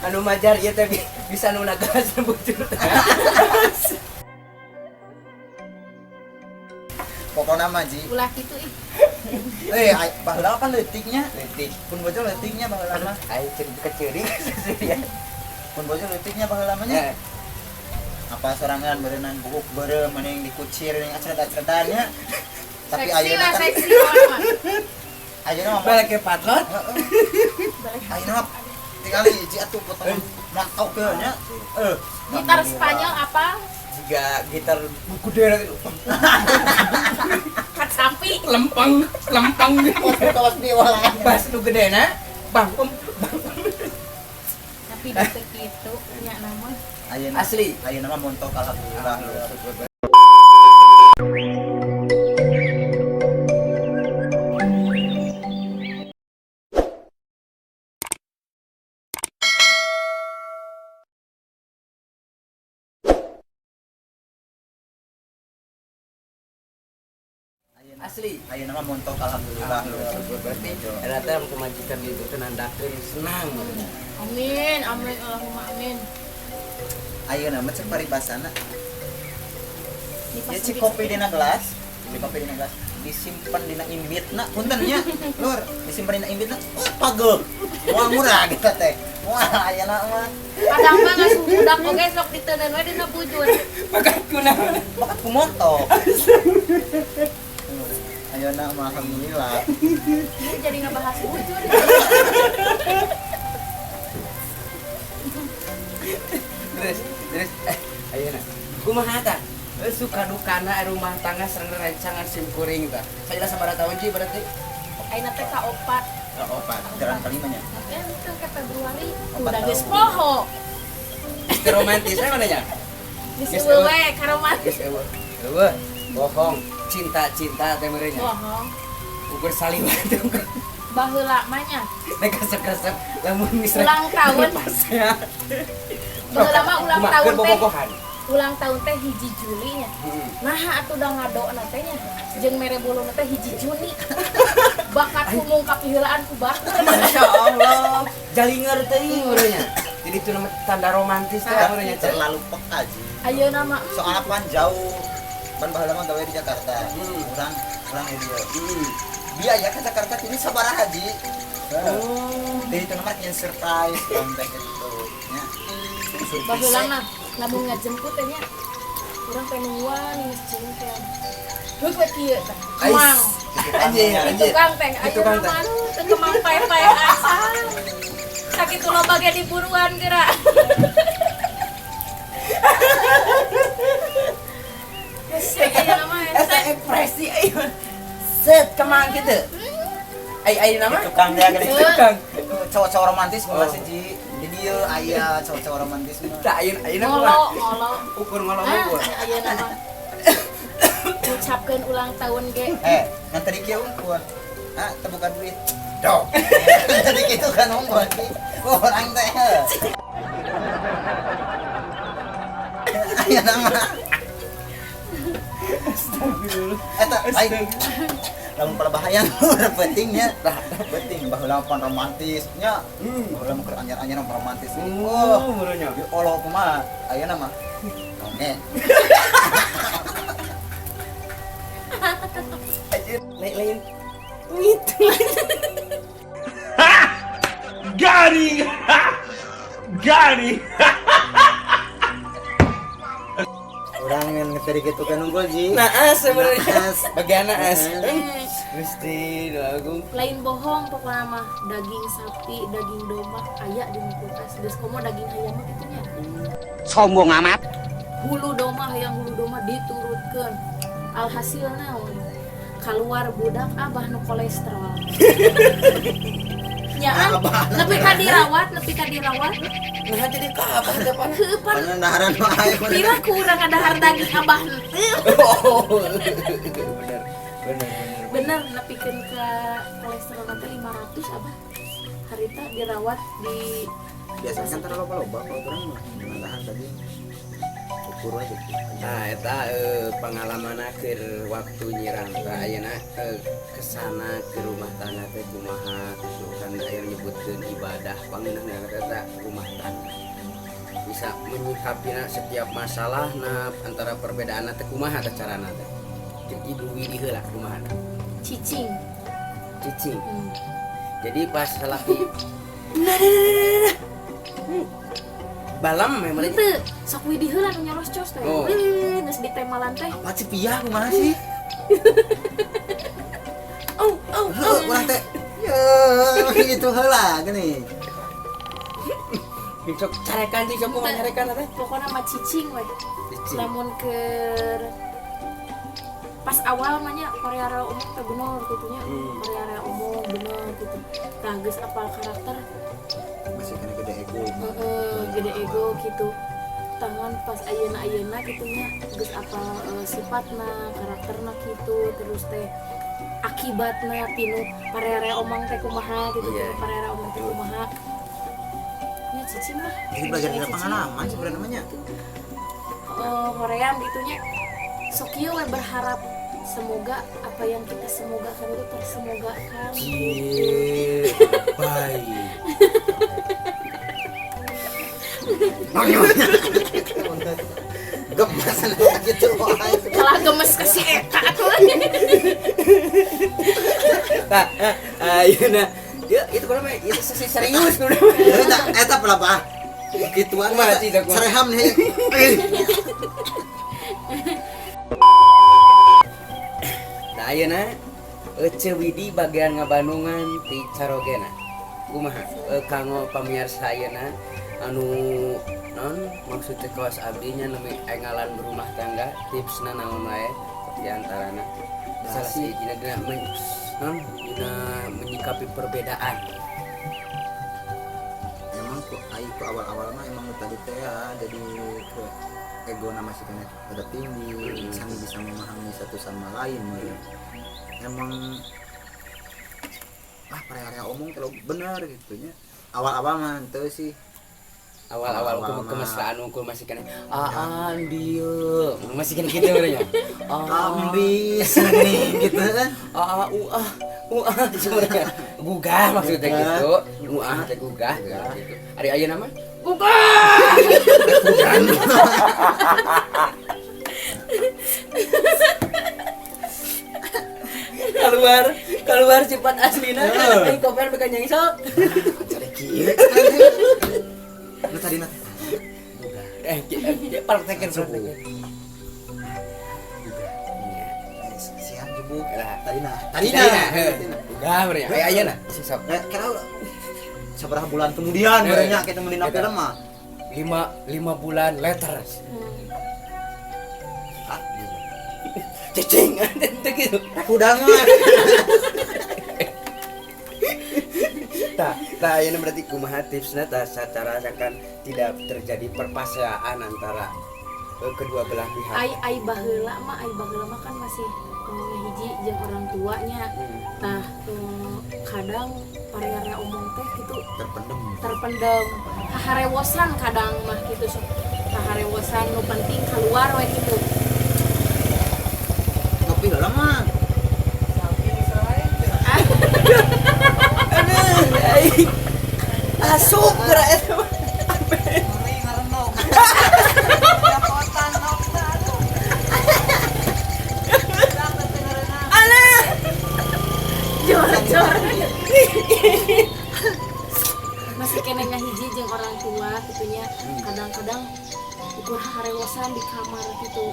anu majar ieu teh bisa nu nagas bujur. Pokoknya mah Ji. Ulah kitu ih. Baheula kan leutiknya. Leutik. Pun bojo leutiknya baheula mah. Ai keceuring ya. Pun bojo leutiknya baheula mah nya. Apa sorangan berenang bubuk beureum mending dikucir ning acredan-acredannya. Tapi ayeuna kan seksi mah. ayeuna mah Balik ke patlot. ayeuna mah tinggal hiji atuh potong mantau teh nya. Gitar Spanyol apa? Juga gitar gede gitu. Kat sapi. Lempeng Kawas biola. bass nu gedena bang Tapi detik itu nya nama. Ayeuna asli. ayeuna mah montok alhamdulillah. Asli. Ayeuna mah montok alhamdulillah. Berarti eta teh kemajikan itu teh nandakeun senang. Amin, amin, Allahumma amin. Ayeuna mah cek paribasana. Di Ya cik kopi dina gelas, disimpan dina imbitna, punten nya. Lur, disimpan dina imbitna. Oh, pageuh. Moal murah gitu teh. Wah, ayeuna mah Kadang mah geus budak oge sok diteuneun we dina bujur. Makan kunaon? bakat ku montok. Ayeuna mah alhamdulillah. Ini jadi ngebahas bujur. Terus ayeuna kumaha tah? Suka dukana rumah tangga sareng rancangan simkuring tah. Saila sabaraha tahun Ji berarti? Ayeuna teh ka-4. Opat, jalan kelima nya. Ya itu ke Februari. Opat Udah tahun. geus poho. Istri romantis mana nya? Geus Geus eueuh eueuh. we karomantis. Geus eueuh. Bohong. Cinta teh meureun nya. Bohong. Ukur saliwat teh ukur. Baheula mah nya. Nek kasep-kasep lamun misra. Ulang tahun. Pasnya. Baheula mah ulang tahun teh. Bobogohan. Ulang tahun teh hiji Juli nya. Nah atuh udah ngadoana teh nya. Jeung mere buluna teh hiji Juni. Bakat ku mungkap heulaan ku batur. Masya Allah. Jalinger teuing meureun nya. Jadi itu nama tanda romantis teh meureun nya. Terlalu peka Ji. Ayeuna mah Soalnya pan jauh. Ban baheula mah gawe di Jakarta. Urang di dieu. Biaya ke Jakarta ini sabaraha Ji? Jadi itu nama yang surprise konten gitu. Nya. baheula mah lamun ngajemput teh nya. Urang teh nungguan geus jeung teh. Heuk we kieu teh. Kemang. Anjir. Itu Kang teh Itu ayeuna Kang teh. mah teu kemang pae-pae asal. Sakitu loba ge diburuan geura. Geus ayeuna mah Eta ekspresi ayeuna. Set kemang kitu. Ayeuna mah Tukang dia gede. tukang. Cowok-cowok romantis mah sih Ji. Di dieu aya cowok-cowok romantis mah. Tah ayeuna ngolo. ukur ngolo Ah, gua. ayeuna mah. Ucapkeun ulang tahun ge. Yang tadi kieu unggul. Terbuka duit. Dok. Tadi gitu kan unggul. Orang teh. Aya nama. Astagfirullah. Eta baik. Lamun pada bahaya pentingnya. Penting baheula pan romantisnya. Baheula mah keur anyar-anyar romantis. Meureun nya. Ya Allah kumaha ayeuna mah. Oke. Anjir, lain. Gitu. Garing! Garing! Orang yang tadi gitu kan unggul Ji. Naas sebenarnya. Naas. Bagian naas. Eh, Gusti Agung. lain bohong pokoknya mah daging sapi, daging domba aya di kulkas. Geus komo daging hayam mah kitu nya. Sombong amat. Hulu domba hayang hulu domba diturutkeun. Alhasil naon? Keluar budak abah nu kolesterol. Nyaan, nepi ka dirawat. Nah jadi ka apa depan? Heupan Pengendaran mah ayo. pira kurang kadahar daging abah teu. Oh. Bener. Bener nepikeun ka kolesterol teh 500 abah. Harita dirawat di Biasanya kan terlalu loba kalau orang mah pengendaran tadi. syukur aja gitu. Nah, eta pengalaman keur waktu nyirang tah ayeuna kesana ke rumah tangga teh kumaha gitu kan aya nyebutkeun ibadah pangeunana eta rumah tangga. Bisa menyikapina setiap masalah antara perbedaan teh kumaha teh carana teh. Jeung Ibu Widi heula kumahana. Cicing. Cicing. Hmm. Jadi pas salaki balam memang Itu sok widi heula nu nyolos cos teh. Oh. Geus ditemalan teh. Apa sih piah kumaha sih? Oh. Urang teh. Ya, gitu heula gini. sok carekan sih sok kumaha nyarekan teh. Pokoknya mah cicing we. Cicing. Lamun keur pas awal mah nya Korea umum teh bener gitu nya. Korea umum bener gitu. Tah geus apal karakter Masih kena gede ego. gede ego gitu. Tangan pas ayeuna gitu nya geus apal sifatna, karakterna gitu, terus teh akibatna tinu parere omong teh kumaha gitu, Iya. tinu parere omong teh kumaha. Ya cicing mah. Jadi belajar dari pengalaman sebenarnya namanya. Hoream gitunya sok ieu we berharap semoga apa yang kita semogakan itu tersemogakan. Cie, baik. Gemas gitu. Kalah gemes ke si eta tuh. Tah, ayeuna ya itu kumaha itu sesi serius kumaha. Eta pelapa. Gituan Kumaha sih, Dak? Sareham nih. Nah ayeuna Ece Widi bagian ngabandungan ti Carogena. Kumaha kanggo pamirsa ayeuna anu non maksud teh kaos abdinya nemi engalan berumah tangga tipsna naon wae di antarana salah sijina dina menyikapi perbedaan. Emang ku awal-awal mah emang tadi teh ya jadi ke ego nama sih kan ada tinggi, sani bisa memahami satu sama lain meureun. Emang area omong kalau bener gitu nya. Awal-awal mah teu sih. Awal-awal Awal-awal kemesraan unggul masih kena dieu masih kena gitu benernya Ambis nih gitu kan. sebenarnya gugah maksudnya gitu teh gugah gitu ari ayeuna mah keluar sifat aslina aing koper bekan nyanyi sok Cari kieu. Nu tadi na praktekin siap jebuk. Lah, Tadi na. gugah benernya aya ayeuna sok Kira seberapa bulan kemudian merenya kita melina film mah. 5 bulan later Ah, cicing itu gitu udah mah. Tah ini berarti kumaha tipsnya tah secara akan tidak terjadi perpasraan antara kedua belah pihak. Ai baheula mah kan masih hiji jeung orang tuanya. Tah kadang parenya omong teh gitu terpendem. Haharewosan kadang mah gitu sok. Haharewosan nu penting keluar we gitu. Ngopi heula mah. Asup gerak eta. Jor. Masih kena ngahiji jeung orang tua gitunya. Kadang-kadang ukur harewosan di kamar gitu.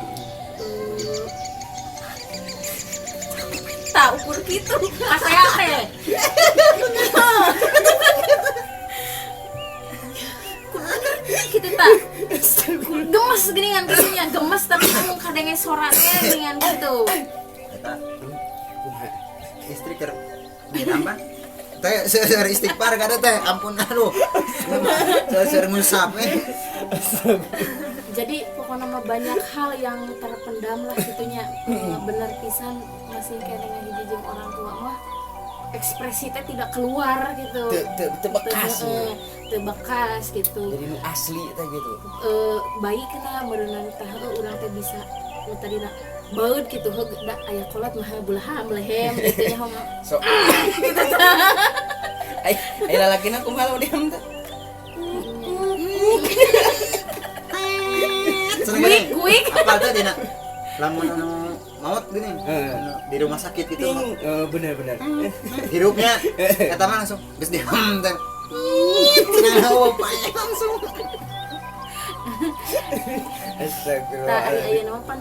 Tak ukur gitu. Kasaya teh. Gitu tak. Gemes geuningan gitunya, gemes tapi ngomong kadenge soratnya geuningan gitu. Eta istri keur ditambah. Teh seueur istighfar kada teh, ampun aduh. Seueur ngusap Jadi pokoknya mah banyak hal yang terpendam lah gitunya. Bener pisan masih kena ngahiji jeung orang tua mah ekspresi teh tidak keluar gitu. Teu bekas. Teu bekas gitu. Jadi nu asli teh gitu. Baik kena merenang teh urang teh bisa nu tadi baud gitu da aya kolot mah bulaha melehem gitu nya hom. So Gitu tah. ai lalakina kumaha diam teh. Kuik. Apa tuh dina? Lamun anu maut gini. Di rumah sakit gitu. Bener. Hirupnya eta mah langsung geus diam teh. Cenah apa ya langsung. Astagfirullah. Tah aya nama pan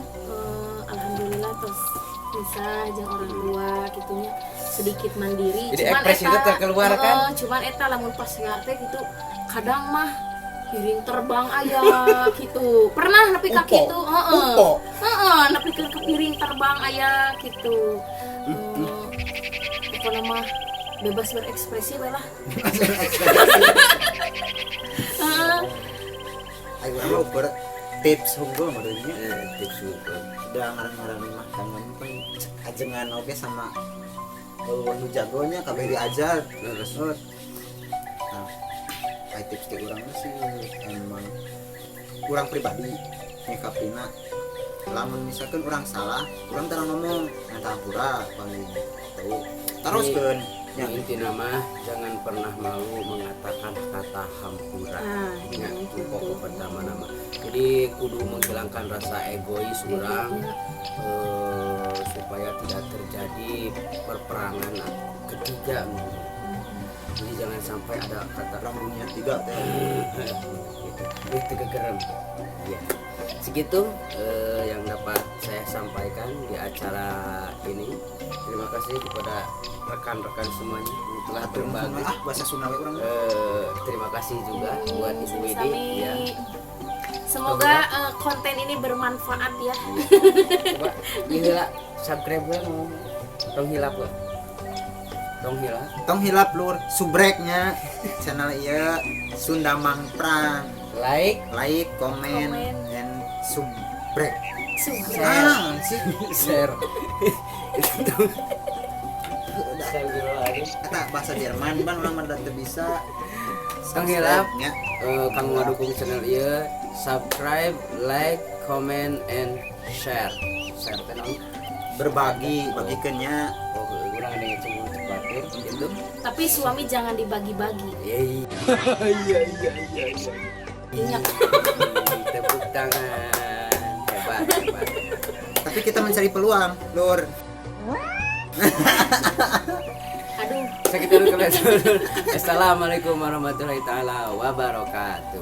alhamdulillah terus bisa jeung orang tua gitunya sedikit mandiri. Jadi ekspresi itu terkeluar kan? Cuman eta lamun pas teh gitu kadang mah piring terbang aya gitu. Pernah nepi ka kitu, nepi ke piring terbang aya gitu. Apa nama bebas berekspresi we lah. Ayo urang mah ukur tips hunggul modelnya. Tips juga. Udah ngarang-ngarang makanan pun ajengan oke sama nu jagonya kabeh diajar. Terus Nah, kayak tips di urang mah sih emang urang pribadi nyikapina lamun misalkan urang salah, urang tara ngomong ngata pura paling tahu teruskeun yang inti nama jangan pernah malu mengatakan kata hampura. Ya, itu pokok pertama nama. Jadi kudu menghilangkan rasa egois orang supaya tidak terjadi perperangan ketiga. Jadi jangan sampai ada kata rambutnya tiga teh. Itu kegerem. Ya. Segitu yang dapat saya sampaikan di acara ini. Terima kasih kepada rekan-rekan semuanya yang telah berbagi. Bahasa Sunda we urang. Terima kasih juga buat Ibu Widi Sami. ya. Semoga konten ini bermanfaat ya. Coba ihila subscribe lah mau tong hilap lah. Tong hilap lur subreknya channel ieu Sunda Mangprang. Like, Komen, and subrek. Sukses. Sih. share. Kata bahasa Jerman ban urang mah teu bisa. Tong hilap Subscribe-nya. kang ngadukung channel ieu, subscribe, like, comment and share. Share teh naon? Berbagi, bagikeunnya. Oh, urang ada yang cemburu cepatir gitu. Tapi suami jangan dibagi-bagi. Yeay. Ingat. Tepuk tangan. Hebat. Tapi kita mencari peluang, lur. Aduh. Sekitar dulu. Assalamualaikum warahmatullahi taala wabarakatuh.